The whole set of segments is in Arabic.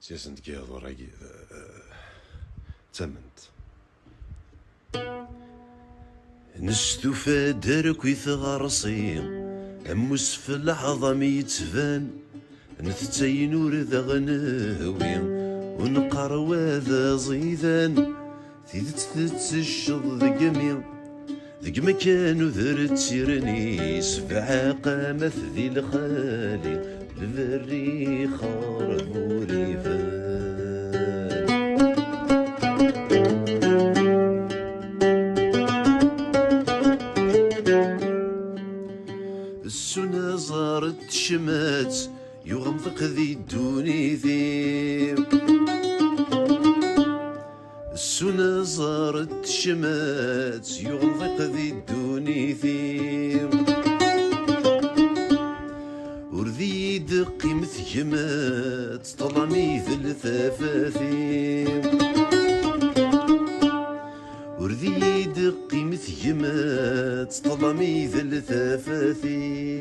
سياسن تكيض وراكي تمنت نستوفى دركوي ثغرصي أموس في العظم يتفان نتتين ورد غناوي ونقر ذا زيدان تيدت الشض ذقمي ذق مكان وذرت سيرني سبع قامت ذي الخالي البري خارب وريفان السنة زارت شمات يغمضق ذي الدوني ذي السنة زارت شمات يغمضق ذي الدوني ذي ورذي دقي مثيمات طلعمي ذي الثفاثي ورذي دقي مثيمات طلعمي ذي الثفاثي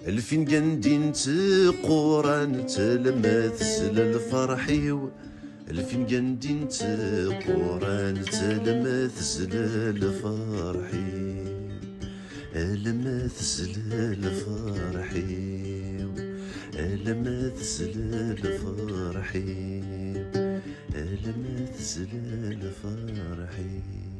الفين قندين تقوران تلمثل الفرحيو الفين قندين تقوران تلمثل الفرحيو المثل الفرحيو المثل الفرحيو المثل الفرحيو